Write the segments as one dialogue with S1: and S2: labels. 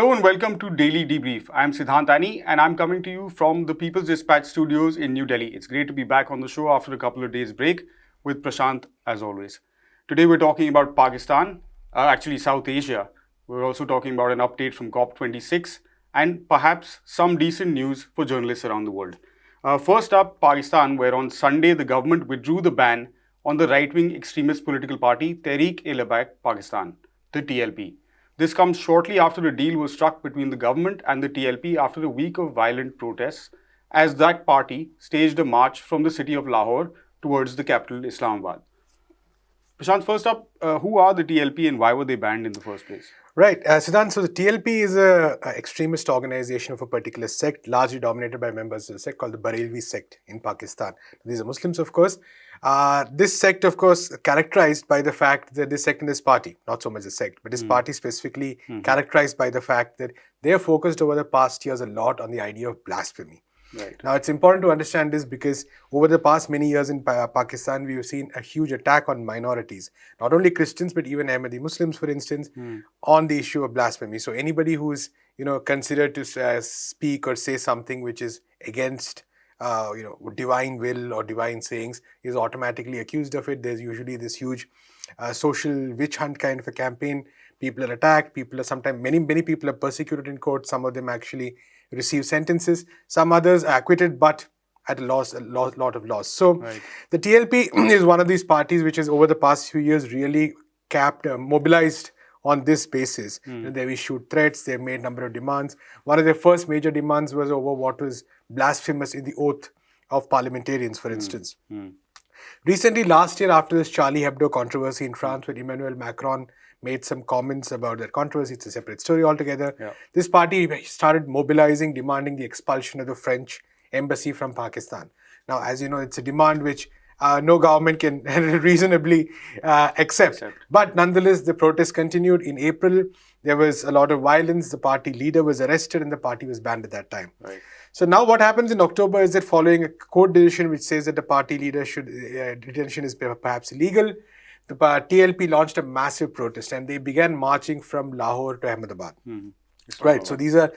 S1: Hello and welcome to Daily Debrief. I'm Siddhant Ani and I'm coming to you from the People's Dispatch studios in New Delhi. It's great to be back on the show after a couple of days break with Prashant as always. Today we're talking about Pakistan, actually South Asia. We're also talking about an update from COP26 and perhaps some decent news for journalists around the world. First up, Pakistan, where on Sunday the government withdrew the ban on the right-wing extremist political party Tehreek-e-Labbaik Pakistan, the TLP. This comes shortly after a deal was struck between the government and the TLP after a week of violent protests, as that party staged a march from the city of Lahore towards the capital Islamabad. Prashant, first up, who are the TLP and why were they banned in the first place?
S2: Right, Siddhant, so the TLP is an extremist organization of a particular sect, largely dominated by members of a sect called the Barelvi sect in Pakistan. These are Muslims, of course. This sect, of course, characterized by the fact that this sect and this party, not so much the sect, but this party specifically characterized by the fact that they have focused over the past years a lot on the idea of blasphemy.
S1: Right.
S2: Now, it's important to understand this because over the past many years in Pakistan, we've seen a huge attack on minorities, not only Christians, but even Ahmadi Muslims, for instance, on the issue of blasphemy. So anybody who's, considered to speak or say something which is against, divine will or divine sayings is automatically accused of it. There's usually this huge social witch hunt kind of a campaign. People are attacked. Many people are persecuted in court. Some of them actually receive sentences. Some others are acquitted, but at a lot of loss. So
S1: Right.
S2: the TLP is one of these parties which has over the past few years really mobilized on this basis. They've issued threats. They've made a number of demands. One of their first major demands was over what was blasphemous in the oath of parliamentarians, for instance. Recently, last year, after this Charlie Hebdo controversy in France, where Emmanuel Macron made some comments about that controversy, it's a separate story altogether.
S1: Yeah.
S2: This party started mobilizing, demanding the expulsion of the French embassy from Pakistan. Now, as you know, it's a demand which no government can reasonably accept. But nonetheless, the protests continued. In April, there was a lot of violence. The party leader was arrested and the party was banned at that time.
S1: Right.
S2: So now what happens in October is that following a court decision which says that the party leader detention is perhaps illegal, the TLP launched a massive protest and they began marching from Lahore to Ahmedabad. Right, so these are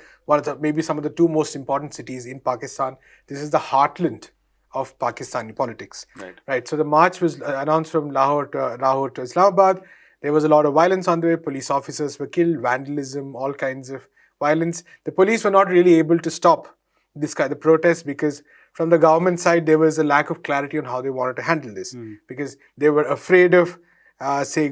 S2: maybe some of the two most important cities in Pakistan. This is the heartland of Pakistani politics. Right. So the march was announced from Lahore to Islamabad. There was a lot of violence on the way. Police officers were killed, vandalism, all kinds of violence. The police were not really able to stop the protest because from the government side, there was a lack of clarity on how they wanted to handle this because they were afraid of,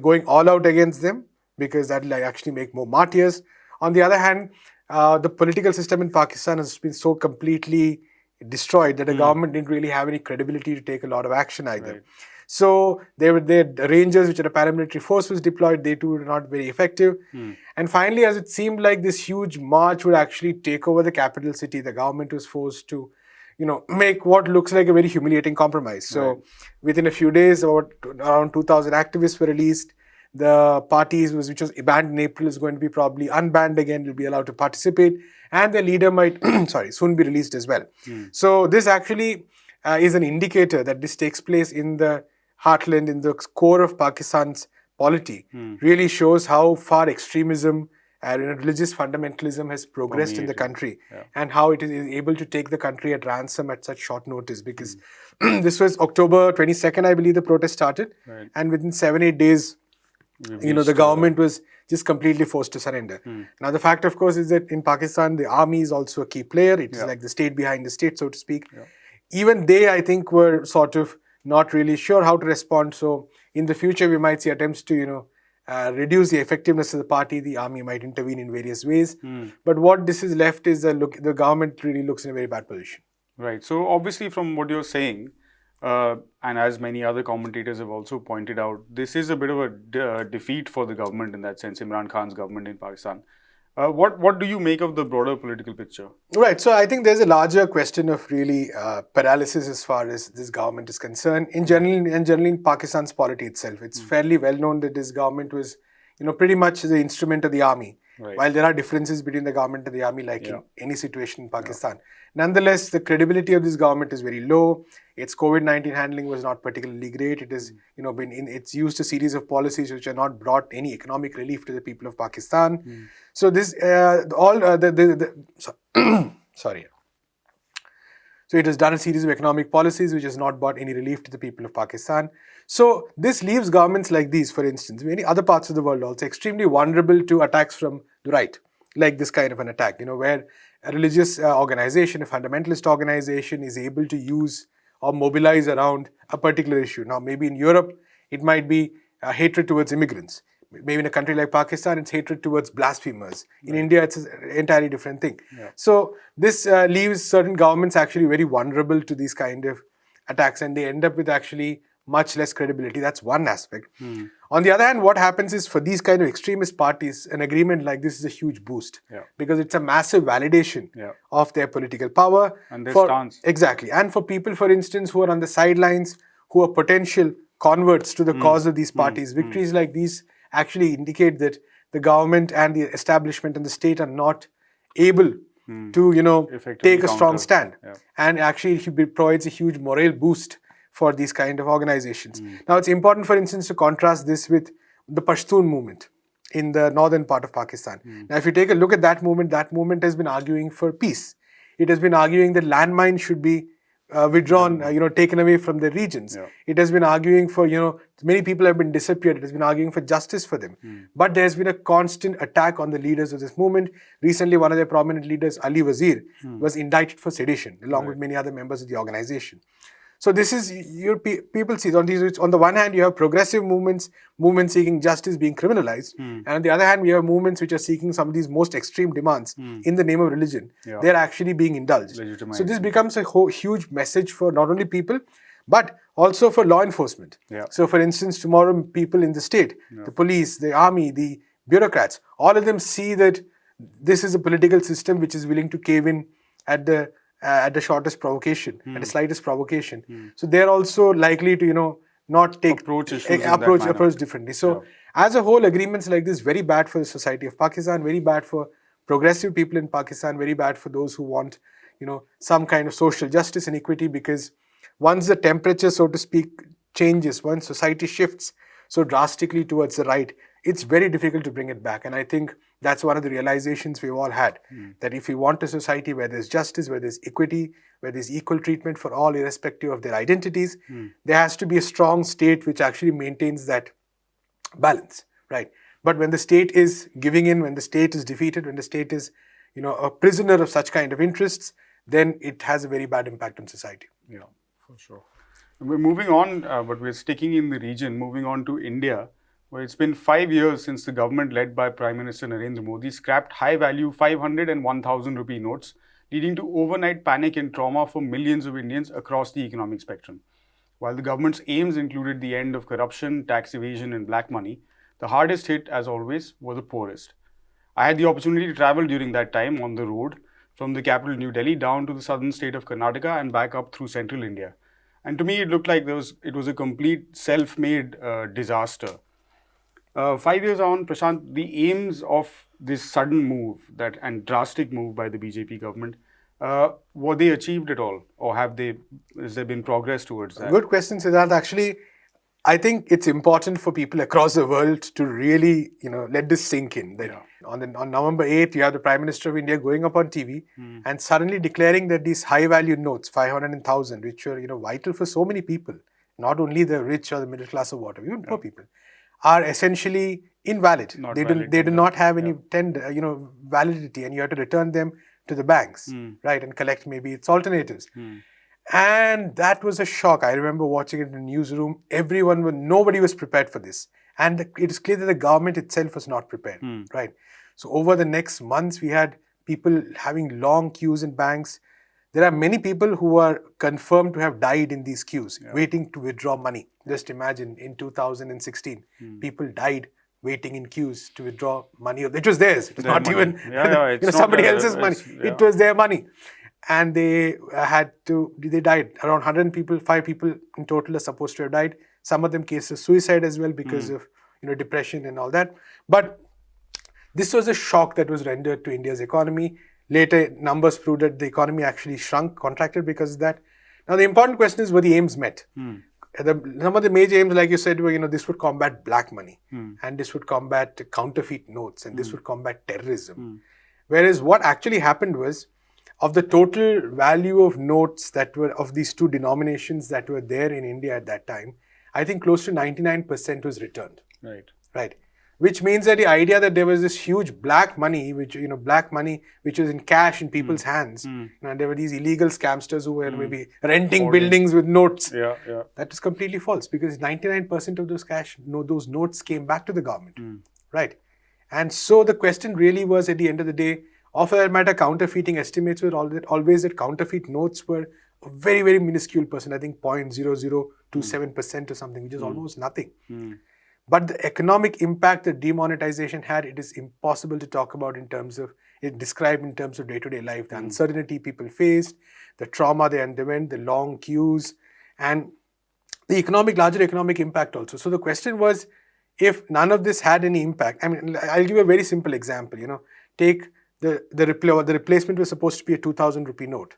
S2: going all out against them because that will actually make more martyrs. On the other hand, the political system in Pakistan has been so completely destroyed that the government didn't really have any credibility to take a lot of action either.
S1: Right.
S2: So the Rangers, which are a paramilitary force, was deployed. They too were not very effective. And finally, as it seemed like this huge march would actually take over the capital city, the government was forced to, make what looks like a very humiliating compromise. So within a few days, around 2,000 activists were released. The parties, which was banned in April, is going to be probably unbanned again. Will be allowed to participate. And the leader might, soon be released as well. So this actually is an indicator that this takes place in the heartland, in the core of Pakistan's polity. Really shows how far extremism and religious fundamentalism has progressed in the country and how it is able to take the country at ransom at such short notice because this was October 22nd, I believe the protest started. And within 7-8 days, the government was just completely forced to surrender. Now, the fact, of course, is that in Pakistan, the army is also a key player. It is like the state behind the state, so to speak. Even they, I think, were sort of not really sure how to respond. So in the future, we might see attempts to, reduce the effectiveness of the party. The army might intervene in various ways. But what this is left is the government really looks in a very bad position.
S1: Right. So obviously from what you're saying, and as many other commentators have also pointed out, this is a bit of a defeat for the government in that sense, Imran Khan's government in Pakistan. What do you make of the broader political picture?
S2: Right. So I think there's a larger question of really paralysis as far as this government is concerned. In generally in Pakistan's polity itself, it's fairly well known that this government was, pretty much the instrument of the army.
S1: Right.
S2: While there are differences between the government and the army, like
S1: Yeah.
S2: in any situation in Pakistan, nonetheless, the credibility of this government is very low. Its COVID-19 handling was not particularly great. It has, it's used a series of policies which have not brought any economic relief to the people of Pakistan. So this sorry. So it has done a series of economic policies which has not brought any relief to the people of Pakistan. So this leaves governments like these, for instance, many other parts of the world also extremely vulnerable to attacks from the right, like this kind of an attack, where a religious organization, a fundamentalist organization is able to use or mobilize around a particular issue. Now, maybe in Europe, it might be hatred towards immigrants. Maybe in a country like Pakistan, it's hatred towards blasphemers. In India, it's an entirely different thing.
S1: Yeah.
S2: So this leaves certain governments actually very vulnerable to these kind of attacks, and they end up with actually much less credibility. That's one aspect. On the other hand, what happens is for these kind of extremist parties, an agreement like this is a huge boost because it's a massive validation of their political power
S1: and their stance.
S2: Exactly. And for people, for instance, who are on the sidelines, who are potential converts to the cause of these parties, victories like these actually indicate that the government and the establishment and the state are not able to, take a strong stand. And actually, it provides a huge moral boost for these kind of organizations. Now, it's important, for instance, to contrast this with the Pashtun movement in the northern part of Pakistan. Now, if you take a look at that movement has been arguing for peace. It has been arguing that landmines should be withdrawn, taken away from the regions. It has been arguing for, many people have been disappeared. It has been arguing for justice for them. But there has been a constant attack on the leaders of this movement. Recently, one of their prominent leaders, Ali Wazir, was indicted for sedition, along with many other members of the organization. So this is, people see on these. On the one hand, you have progressive movements seeking justice being criminalized, and on the other hand, we have movements which are seeking some of these most extreme demands in the name of religion. They are actually being indulged. So this becomes a huge message for not only people, but also for law enforcement. So for instance, tomorrow people in the state, the police, the army, the bureaucrats, all of them see that this is a political system which is willing to cave in at the shortest provocation, at the slightest provocation. So they're also likely to, not take
S1: approach
S2: differently. So as a whole, agreements like this, very bad for the society of Pakistan, very bad for progressive people in Pakistan, very bad for those who want, some kind of social justice and equity, because once the temperature, so to speak, changes, once society shifts so drastically towards the right, it's very difficult to bring it back. And I think that's one of the realizations we've all had, that if we want a society where there's justice, where there's equity, where there's equal treatment for all irrespective of their identities, there has to be a strong state which actually maintains that balance, right? But when the state is giving in, when the state is defeated, when the state is, a prisoner of such kind of interests, then it has a very bad impact on society.
S1: Yeah, for sure. We're moving on, but we're sticking in the region, moving on to India, where it's been 5 years since the government led by Prime Minister Narendra Modi scrapped high-value 500 and 1,000 rupee notes, leading to overnight panic and trauma for millions of Indians across the economic spectrum. While the government's aims included the end of corruption, tax evasion and black money, the hardest hit, as always, were the poorest. I had the opportunity to travel during that time on the road from the capital New Delhi down to the southern state of Karnataka and back up through central India. And to me, it looked like it was a complete self-made disaster. 5 years on, Prashant, the aims of this sudden move and drastic move by the BJP government, were they achieved at all, or has there been progress towards that?
S2: Good question, Siddharth. Actually, I think it's important for people across the world to really, let this sink in. That on November 8th, you have the Prime Minister of India going up on TV and suddenly declaring that these high-value notes, 500 and 1,000, which are, vital for so many people, not only the rich or the middle class or whatever, even poor people, are essentially invalid. They do not have any validity, and you have to return them to the banks, right, and collect maybe its alternatives. And that was a shock. I remember watching it in the newsroom. Nobody was prepared for this. And it is clear that the government itself was not prepared, right? So over the next months, we had people having long queues in banks. There are many people who are confirmed to have died in these queues, waiting to withdraw money. Just imagine, in 2016, people died waiting in queues to withdraw money. It was theirs. It was not even somebody else's money. It was their money. And they died. Around 100 people, 5 people in total are supposed to have died. Some of them cases of suicide as well because of depression and all that. But This was a shock that was rendered to India's economy. Later, numbers proved that the economy actually contracted because of that. Now, the important question is, were the aims met? Some of the major aims, like you said, were, this would combat black money, and this would combat counterfeit notes, and this would combat terrorism. Whereas what actually happened was, of the total value of notes that were of these two denominations that were there in India at that time, I think close to 99% was returned. Right. Which means that the idea that there was this huge black money, which was in cash in people's hands, and there were these illegal scamsters who were maybe renting buildings with notes. That is completely false, because 99% of those notes came back to the government. Right. And so the question really was, at the end of the day, of that matter, counterfeiting estimates were always that counterfeit notes were a very, very minuscule percent. I think 0.0027% or something, which is almost nothing. But the economic impact that demonetization had, it is impossible to talk about described in terms of day-to-day life. The uncertainty people faced, the trauma they underwent, the long queues, and the larger economic impact also. So the question was, if none of this had any impact, I mean, I'll give you a very simple example. Take the replacement was supposed to be a 2,000 rupee note.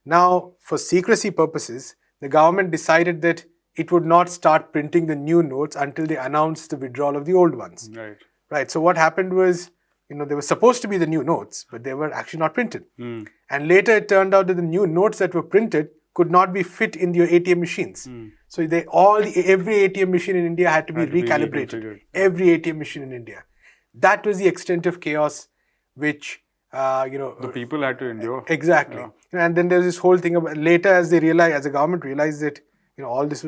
S2: Now, for secrecy purposes, the government decided that it would not start printing the new notes until they announced the withdrawal of the old ones. Right. So what happened was, they were supposed to be the new notes, but they were actually not printed. And later it turned out that the new notes that were printed could not be fit in your ATM machines. So every ATM machine in India had to be recalibrated. Every ATM machine in India. That was the extent of chaos which
S1: the people had to endure.
S2: Exactly. And then there's this whole thing about later, as the government realized that all this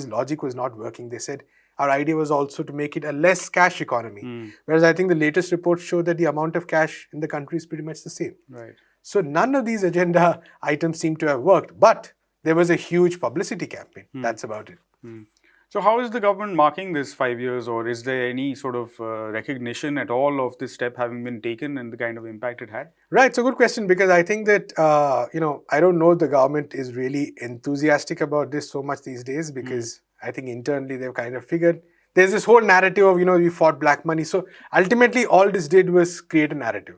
S2: logic was not working. They said our idea was also to make it a less cash economy. Whereas I think the latest reports show that the amount of cash in the country is pretty much the same. So none of these agenda items seem to have worked, but there was a huge publicity campaign. That's about it.
S1: So how is the government marking this 5 years, or is there any sort of recognition at all of this step having been taken and the kind of impact it had?
S2: Right, it's a good question, because I think that, I don't know if the government is really enthusiastic about this so much these days, because I think internally they've kind of figured there's this whole narrative of, we fought black money. So ultimately all this did was create a narrative.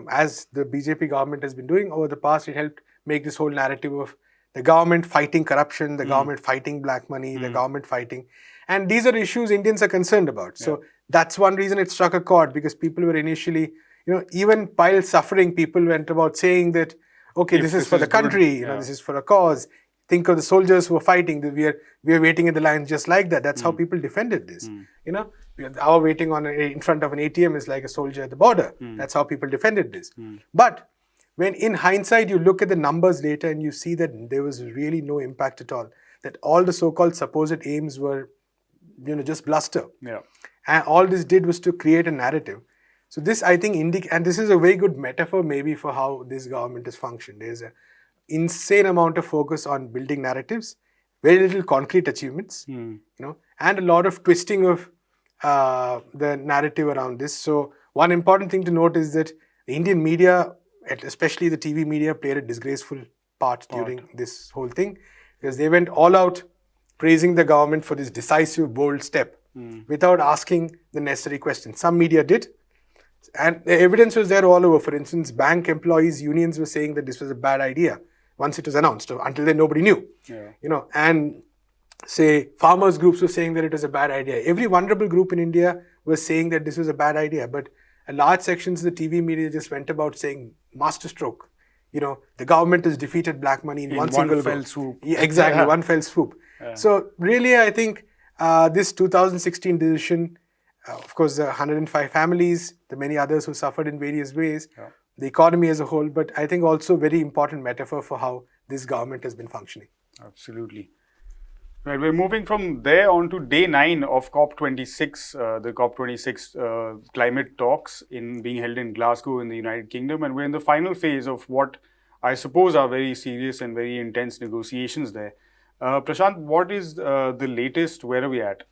S2: As the BJP government has been doing over the past, it helped make this whole narrative of the government fighting corruption, the government fighting black money, the government fighting. And these are issues Indians are concerned about. So that's one reason it struck a chord, because people were initially, even while suffering, people went about saying that, okay, this is for the country, this is for a cause. Think of the soldiers who are fighting. We are waiting in the lines just like that. That's how people defended this. Our waiting in front of an ATM is like a soldier at the border. That's how people defended this. But when in hindsight you look at the numbers later and you see that there was really no impact at all, that all the so-called supposed aims were, just bluster. And all this did was to create a narrative. So this, I think, and this is a very good metaphor maybe for how this government has functioned. There's an insane amount of focus on building narratives, very little concrete achievements, and a lot of twisting of the narrative around this. So one important thing to note is that the Indian media, especially the TV media, played a disgraceful part during this whole thing, because they went all out praising the government for this decisive, bold step without asking the necessary questions. Some media did, and the evidence was there all over. For instance, bank employees' unions were saying that this was a bad idea once it was announced. Until then, nobody knew. And say farmers' groups were saying that it was a bad idea. Every vulnerable group in India was saying that this was a bad idea, but a large sections of the TV media just went about saying masterstroke. The government has defeated black money in one single
S1: fell swoop.
S2: Yeah, exactly, one fell swoop. So really, I think this 2016 decision, of course, the 105 families, the many others who suffered in various ways, the economy as a whole, but I think also very important metaphor for how this government has been functioning.
S1: Absolutely. Right, we're moving from there on to day 9 of COP26, the COP26 climate talks being held in Glasgow in the United Kingdom, and we're in the final phase of what I suppose are very serious and very intense negotiations there. Prashant, what is the latest? Where are we at?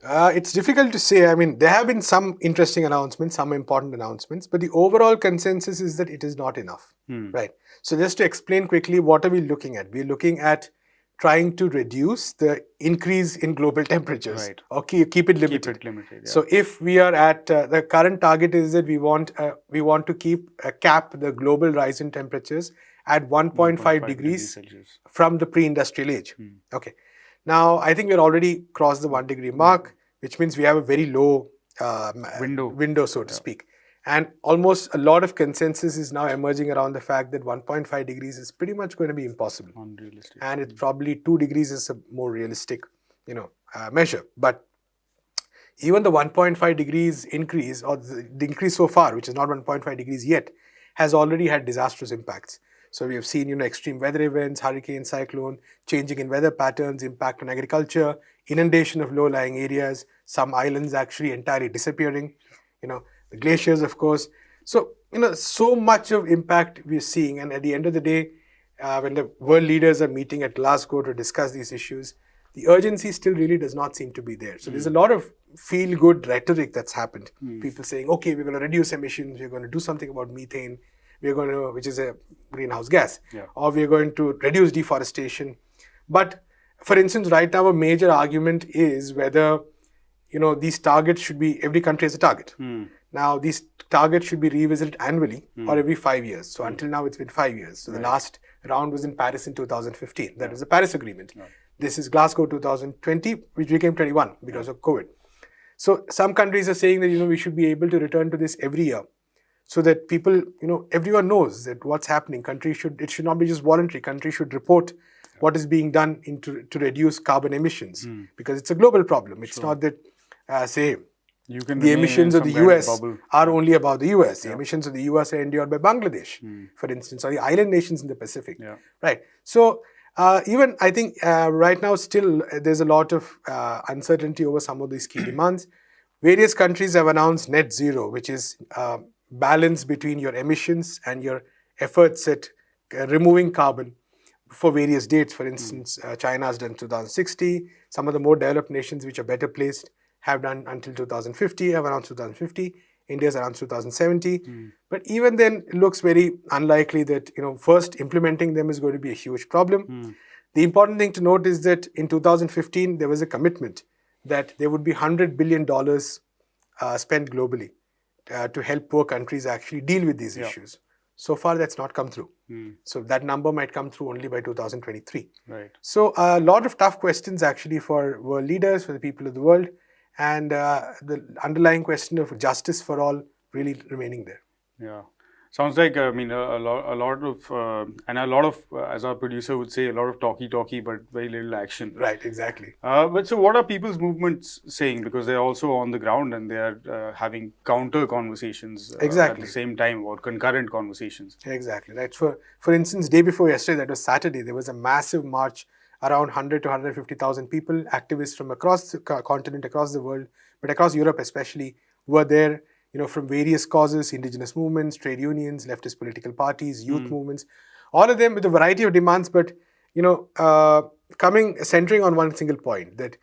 S2: It's difficult to say. I mean, there have been some interesting announcements, some important announcements, but the overall consensus is that it is not enough, right? So just to explain quickly, what are we looking at? We're looking at trying to reduce the increase in global temperatures.
S1: Right.
S2: Or keep it limited.
S1: Keep it limited. Yeah.
S2: So if we are at the current target is that we want to keep cap the global rise in temperatures at 1.5 degrees
S1: Celsius
S2: from the pre-industrial age. Okay. Now I think we're already crossed the 1 degree mark, which means we have a very low window, so to speak. And almost a lot of consensus is now emerging around the fact that 1.5 degrees is pretty much going to be impossible.
S1: Unrealistic.
S2: And it's probably 2 degrees is a more realistic, measure. But even the 1.5 degrees increase, or the increase so far, which is not 1.5 degrees yet, has already had disastrous impacts. So we have seen, extreme weather events, hurricane, cyclone, changing in weather patterns, impact on agriculture, inundation of low-lying areas, some islands actually entirely disappearing, the glaciers, of course. So, so much of impact we're seeing. And at the end of the day, when the world leaders are meeting at Glasgow to discuss these issues, the urgency still really does not seem to be there. So there's a lot of feel-good rhetoric that's happened. People saying, okay, we're going to reduce emissions, we're going to do something about methane, which is a greenhouse gas, or we're going to reduce deforestation. But for instance, right now, a major argument is whether, these targets should be, every country has a target. Now, these targets should be revisited annually or every 5 years. So until now, it's been 5 years. So the last round was in Paris in 2015. That was the Paris Agreement. This is Glasgow 2020, which became 21 because of COVID. So some countries are saying that, we should be able to return to this every year, so that people, everyone knows that what's happening. It should not be just voluntary. Countries should report what is being done to reduce carbon emissions, because it's a global problem. It's not that, the emissions of the US are only about the US. The emissions of the US are endured by Bangladesh, for instance, or the island nations in the Pacific. Right. So even I think right now still there's a lot of uncertainty over some of these key demands. Various countries have announced net zero, which is balance between your emissions and your efforts at removing carbon for various dates. For instance, China has done 2060. Some of the more developed nations which are better placed have done until 2050, have announced 2050. India's around 2070. But even then, it looks very unlikely that, first implementing them is going to be a huge problem. The important thing to note is that in 2015, there was a commitment that there would be $100 billion spent globally to help poor countries actually deal with these issues. So far, that's not come through. So that number might come through only by 2023.
S1: Right.
S2: So a lot of tough questions actually for world leaders, for the people of the world, and the underlying question of justice for all really remaining there.
S1: Yeah. Sounds like, a lot of, as our producer would say, a lot of talky, but very little action.
S2: Right, exactly.
S1: But so what are people's movements saying? Because they're also on the ground and they are having counter conversations at the same time, or concurrent conversations.
S2: Exactly, right. For instance, day before yesterday, that was Saturday, there was a massive march, around 100 to 150,000 people, activists from across the continent, across the world, but across Europe especially, were there, from various causes, indigenous movements, trade unions, leftist political parties, youth movements, all of them with a variety of demands, but, centering on one single point, that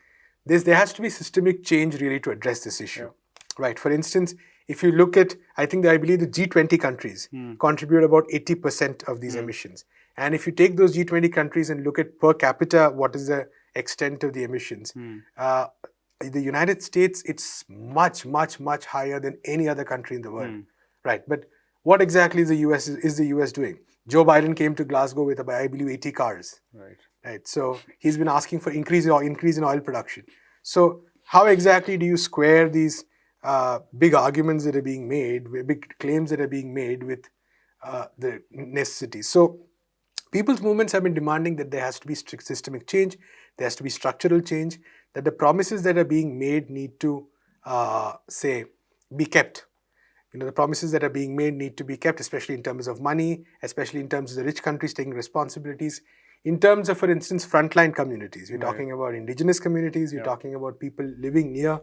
S2: there has to be systemic change really to address this issue. Right. For instance, if you look at, I believe the G20 countries contribute about 80% of these emissions. And if you take those G20 countries and look at per capita, what is the extent of the emissions? The United States, it's much, much, much higher than any other country in the world. Right. But what exactly is the US doing? Joe Biden came to Glasgow with, I believe, 80 cars. Right. So he's been asking for increase in oil production. So how exactly do you square these big arguments that are being made, big claims that are being made with the necessities? So people's movements have been demanding that there has to be systemic change, there has to be structural change, that the promises that are being made need to, be kept. The promises that are being made need to be kept, especially in terms of money, especially in terms of the rich countries taking responsibilities. In terms of, for instance, frontline communities, we're talking about indigenous communities, we're talking about people living near,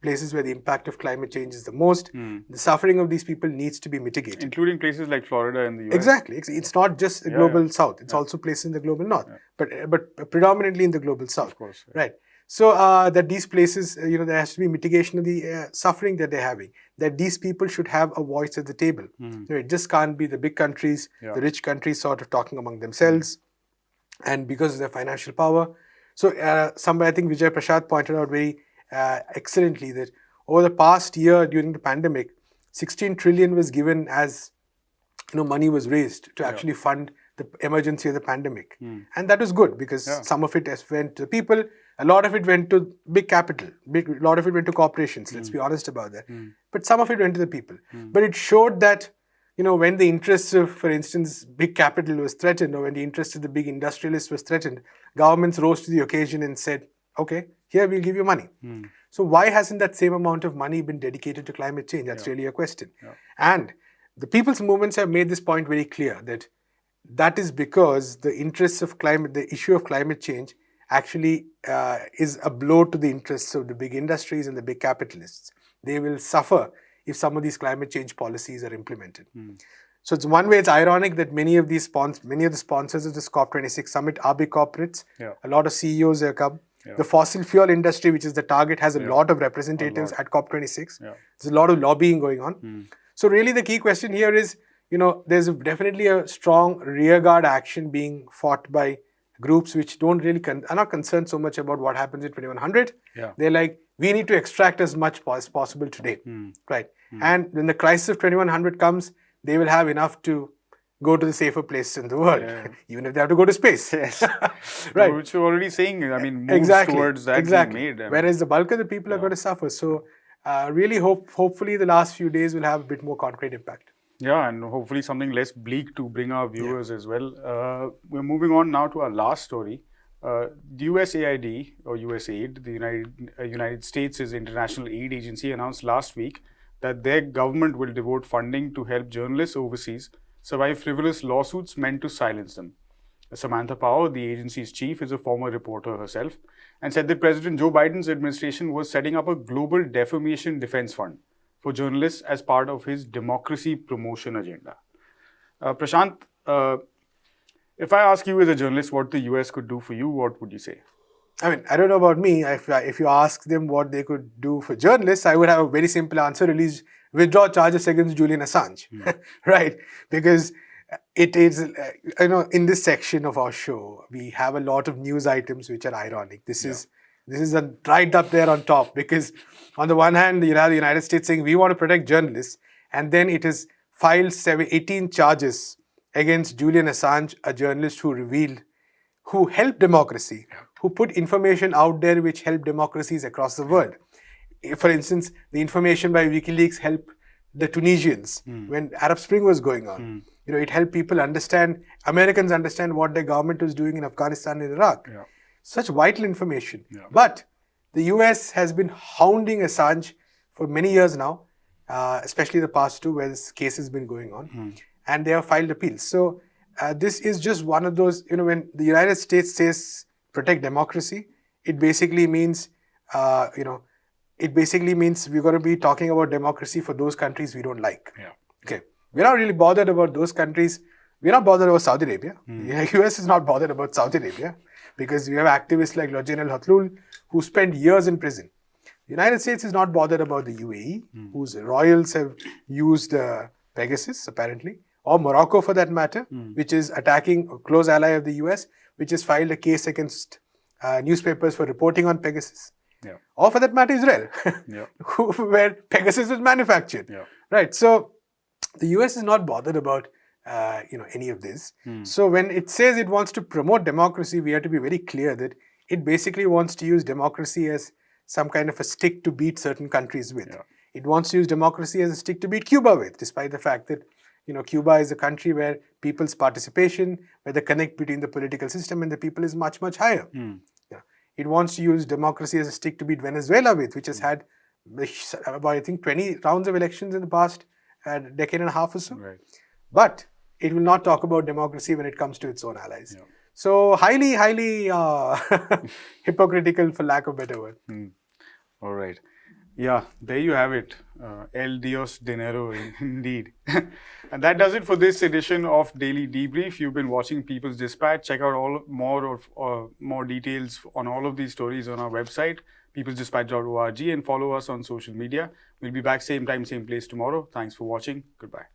S2: places where the impact of climate change is the most. The suffering of these people needs to be mitigated.
S1: Including places like Florida and the US.
S2: Exactly. It's not just the global south. It's also places in the global north, but predominantly in the global south. Of
S1: course.
S2: Right. So that these places, there has to be mitigation of the suffering that they're having, that these people should have a voice at the table. It just can't be the big countries, the rich countries sort of talking among themselves. and because of their financial power. So somebody, I think Vijay Prashad pointed out very excellently that over the past year during the pandemic, 16 trillion was given as money was raised to actually fund the emergency of the pandemic. And that was good because some of it went to people, a lot of it went to big capital, a lot of it went to corporations, let's be honest about that. But some of it went to the people. But it showed that when the interests of, for instance, big capital was threatened, or when the interests of the big industrialists was threatened, governments rose to the occasion and said, okay, here we'll give you money. So why hasn't that same amount of money been dedicated to climate change? That's really a question. And the people's movements have made this point very clear, that is because the interests of climate, the issue of climate change actually is a blow to the interests of the big industries and the big capitalists. They will suffer if some of these climate change policies are implemented. So it's one way, it's ironic that many of the sponsors of this COP26 summit are big corporates. A lot of CEOs have come. The fossil fuel industry, which is the target, has a lot of representatives at COP26. There's a lot of lobbying going on. So really the key question here is, there's definitely a strong rearguard action being fought by groups which don't really are not concerned so much about what happens in 2100. They're like, we need to extract as much as possible today, right? And when the crisis of 2100 comes, they will have enough to go to the safer place in the world, even if they have to go to space. Right?
S1: Which you're already saying, moves towards that being made.
S2: Whereas the bulk of the people are going to suffer. So really hopefully the last few days will have a bit more concrete impact.
S1: Yeah, and hopefully something less bleak to bring our viewers as well. We're moving on now to our last story. The USAID, or USAID, the United States' international aid agency, announced last week that their government will devote funding to help journalists overseas survive frivolous lawsuits meant to silence them. Samantha Power, the agency's chief, is a former reporter herself, and said that President Joe Biden's administration was setting up a global defamation defense fund for journalists as part of his democracy promotion agenda. Prashant, if I ask you as a journalist what the US could do for you, what would you say?
S2: I mean, I don't know about me. If you ask them what they could do for journalists, I would have a very simple answer: withdraw charges against Julian Assange, right? Because it is, in this section of our show, we have a lot of news items which are ironic. This is right up there on top, because on the one hand, you have the United States saying we want to protect journalists, and then it has filed 18 charges against Julian Assange, a journalist who helped democracy, who put information out there which helped democracies across the world. For instance, the information by WikiLeaks helped the Tunisians when Arab Spring was going on. It helped people Americans understand what their government was doing in Afghanistan and Iraq. Such vital information. But the US has been hounding Assange for many years now, especially the past two where this case has been going on, and they have filed appeals. So this is just one of those, when the United States says protect democracy, it basically means, we're going to be talking about democracy for those countries we don't like. Okay. We're not really bothered about those countries. We're not bothered about Saudi Arabia. The US is not bothered about Saudi Arabia because we have activists like Lojin al-Hathloul who spent years in prison. The United States is not bothered about the UAE, whose royals have used Pegasus, apparently, or Morocco for that matter, which is attacking a close ally of the US, which has filed a case against newspapers for reporting on Pegasus. Or for that matter, Israel, where Pegasus was manufactured. Right. So the US is not bothered about any of this. So when it says it wants to promote democracy, we have to be very clear that it basically wants to use democracy as some kind of a stick to beat certain countries with. It wants to use democracy as a stick to beat Cuba with, despite the fact that Cuba is a country where people's participation, where the connect between the political system and the people is much, much higher. It wants to use democracy as a stick to beat Venezuela with, which has had about, I think, 20 rounds of elections in the past decade and a half or so. But it will not talk about democracy when it comes to its own allies. So highly, highly hypocritical, for lack of a better word.
S1: All right. Yeah, there you have it. El Dios Dinero, indeed. And that does it for this edition of Daily Debrief. You've been watching People's Dispatch. Check out more details on all of these stories on our website, peoplesdispatch.org, and follow us on social media. We'll be back same time, same place tomorrow. Thanks for watching. Goodbye.